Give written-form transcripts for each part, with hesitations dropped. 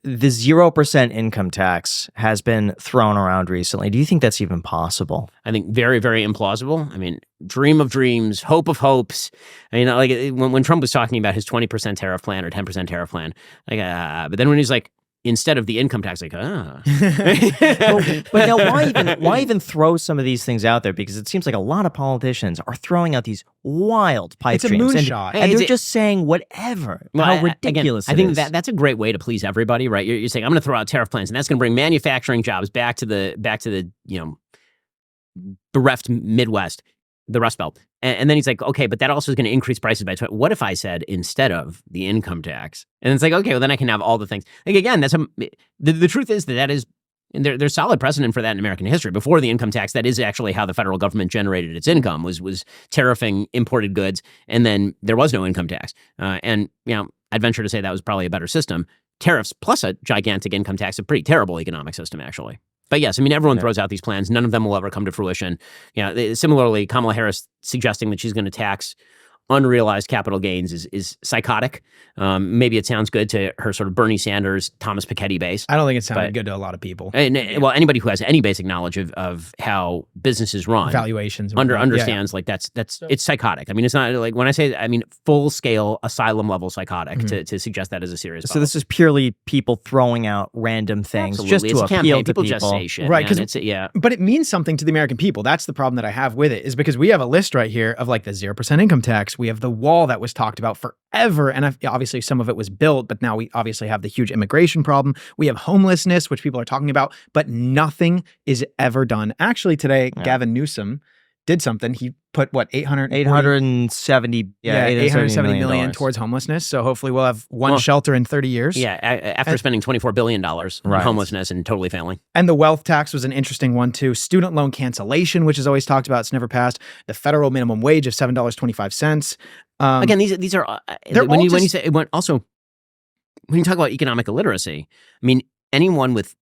the 0% income tax has been thrown around recently. Do you think that's even possible? I think very, very implausible. I mean, dream of dreams, hope of hopes. I mean, like when Trump was talking about his 20% tariff plan or 10% tariff plan, like, but then when he's like, instead of the income tax, like, But now, why even throw some of these things out there? Because it seems like a lot of politicians are throwing out these wild pipe It's a dreams. moonshot. And they're just saying whatever. How ridiculous again, I it think is. that's a great way to please everybody, right? You're saying, I'm going to throw out tariff plans, and that's going to bring manufacturing jobs back to the bereft Midwest, the Rust Belt. And then he's like, okay, but that also is going to increase prices by 20. What if I said instead of the income tax? And it's like, okay, well, then I can have all the things. Like, again, the truth is that is, and there's solid precedent for that in American history. Before the income tax, that is actually how the federal government generated its income, was tariffing imported goods, and then there was no income tax. And I'd venture to say that was probably a better system. Tariffs plus a gigantic income tax, a pretty terrible economic system, actually. But yes, I mean, everyone throws out these plans. None of them will ever come to fruition. Similarly, Kamala Harris suggesting that she's going to tax unrealized capital gains is psychotic. Maybe it sounds good to her sort of Bernie Sanders, Thomas Piketty base. I don't think it sounded good to a lot of people. Well, anybody who has any basic knowledge of how businesses run, valuations, understands like that's it's psychotic. I mean, it's not like when I say, I mean, full scale asylum level psychotic to suggest that as a serious. So this is purely people throwing out random things just to appeal to people. Just say shit, right? Because but it means something to the American people. That's the problem that I have with it, is because we have a list right here of like the 0% income tax. We have the wall that was talked about forever, and obviously some of it was built, but now we obviously have the huge immigration problem. We have homelessness, which people are talking about, but nothing is ever done. Actually, today, Gavin Newsom did something. He put, what, 870 million towards homelessness. So hopefully we'll have one shelter in 30 years. Yeah, after spending $24 billion on homelessness and totally failing. And the wealth tax was an interesting one, too. Student loan cancellation, which is always talked about. It's never passed. The federal minimum wage of $7.25. Again, these are when you say also when you talk about economic illiteracy, I mean, anyone with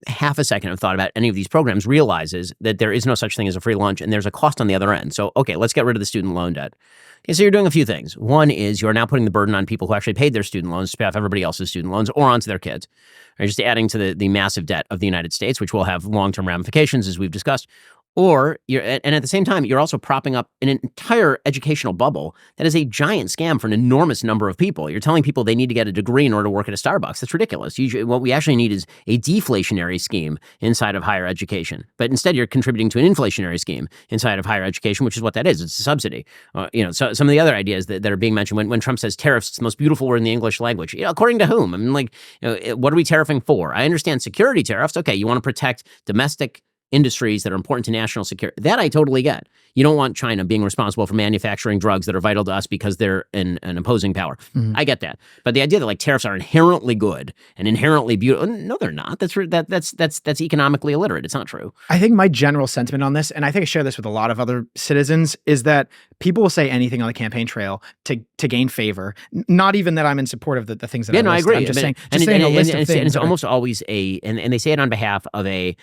half a second of thought about any of these programs realizes that there is no such thing as a free lunch, and there's a cost on the other end. So, okay, let's get rid of the student loan debt. Okay, so you're doing a few things. One is you're now putting the burden on people who actually paid their student loans to pay off everybody else's student loans or onto their kids. Or just adding to the massive debt of the United States, which will have long-term ramifications, as we've discussed. Or and at the same time, you're also propping up an entire educational bubble that is a giant scam for an enormous number of people. You're telling people they need to get a degree in order to work at a Starbucks. That's ridiculous. What we actually need is a deflationary scheme inside of higher education. But instead, you're contributing to an inflationary scheme inside of higher education, which is what that is. It's a subsidy. So some of the other ideas that are being mentioned when Trump says tariffs, it's the most beautiful word in the English language. According to whom? I mean, what are we tariffing for? I understand security tariffs. Okay, you want to protect domestic industries that are important to national security. That I totally get. You don't want China being responsible for manufacturing drugs that are vital to us because they're an opposing power. Mm-hmm. I get that. But the idea that like tariffs are inherently good and inherently beautiful, no, they're not. That's economically illiterate. It's not true. I think my general sentiment on this, and I think I share this with a lot of other citizens, is that people will say anything on the campaign trail to gain favor. Not even that I'm in support of the things that I I agree. I'm just saying a list of things. And it's almost always and they say it on behalf of an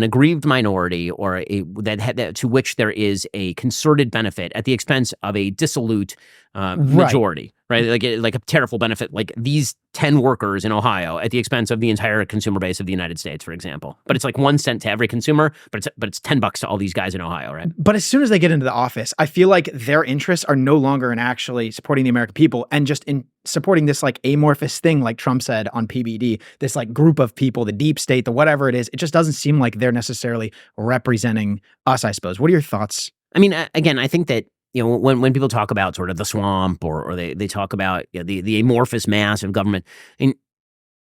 aggrieved minority or that to which there is a concerted benefit at the expense of a dissolute majority, right? Like a tariff will benefit like these 10 workers in Ohio at the expense of the entire consumer base of the United States, for example. But it's like 1 cent to every consumer, but it's $10 to all these guys in Ohio, right? But as soon as they get into the office, I feel like their interests are no longer in actually supporting the American people and just in supporting this like amorphous thing, like Trump said on PBD, this like group of people, the deep state, the whatever it is. It just doesn't seem like they're necessarily representing us, I suppose. What are your thoughts? I mean, again, I think that when people talk about sort of the swamp or they talk about the amorphous mass of government, I mean,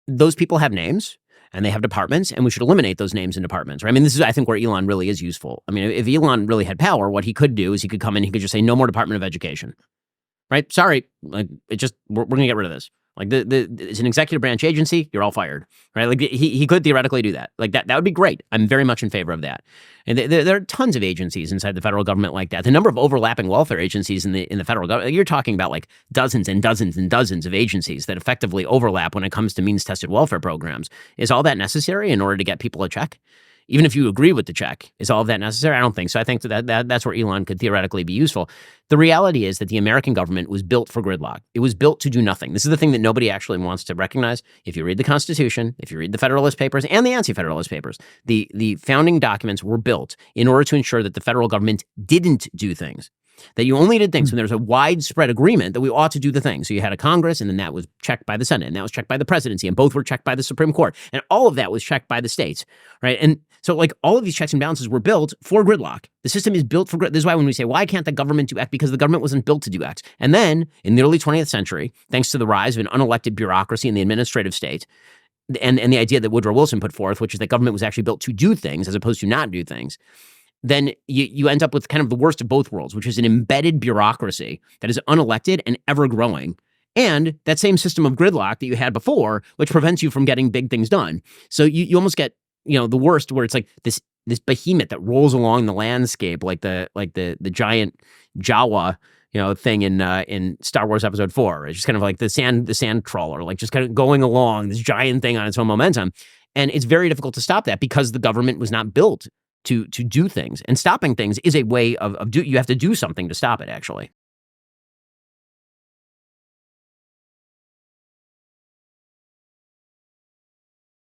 those people have names and they have departments, and we should eliminate those names and departments, right? I mean, this is, I think, where Elon really is useful. I mean, if Elon really had power, what he could do is he could come in, he could just say, no more Department of Education, right? Sorry, like we're going to get rid of this. Like it's an executive branch agency, you're all fired, right? Like he could theoretically do that. Like that would be great. I'm very much in favor of that. And there are tons of agencies inside the federal government like that. The number of overlapping welfare agencies in the federal government, you're talking about like dozens and dozens and dozens of agencies that effectively overlap when it comes to means-tested welfare programs. Is all that necessary in order to get people a check? even if you agree with the check, is all of that necessary? I don't think so. I think that's where Elon could theoretically be useful. The reality is that the American government was built for gridlock. It was built to do nothing. This is the thing that nobody actually wants to recognize. If you read the Constitution, if you read the Federalist Papers and the Anti-Federalist Papers, the founding documents were built in order to ensure that the federal government didn't do things. That you only did things when there was a widespread agreement that we ought to do the thing. So you had a Congress, and then that was checked by the Senate, and that was checked by the presidency, and both were checked by the Supreme Court. And all of that was checked by the states, right? And so like all of these checks and balances were built for gridlock. The system is built for gridlock. This is why when we say, why can't the government do X? Because the government wasn't built to do X. And then in the early 20th century, thanks to the rise of an unelected bureaucracy in the administrative state, and the idea that Woodrow Wilson put forth, which is that government was actually built to do things as opposed to not do things, then you end up with kind of the worst of both worlds, which is an embedded bureaucracy that is unelected and ever growing. And that same system of gridlock that you had before, which prevents you from getting big things done. So you almost get, the worst, where it's like this behemoth that rolls along the landscape like the giant Jawa, thing in Star Wars Episode 4. It's just kind of like the sand trawler, like just kind of going along, this giant thing on its own momentum. And it's very difficult to stop that because the government was not built to do things. And stopping things is a way of you have to do something to stop it, actually.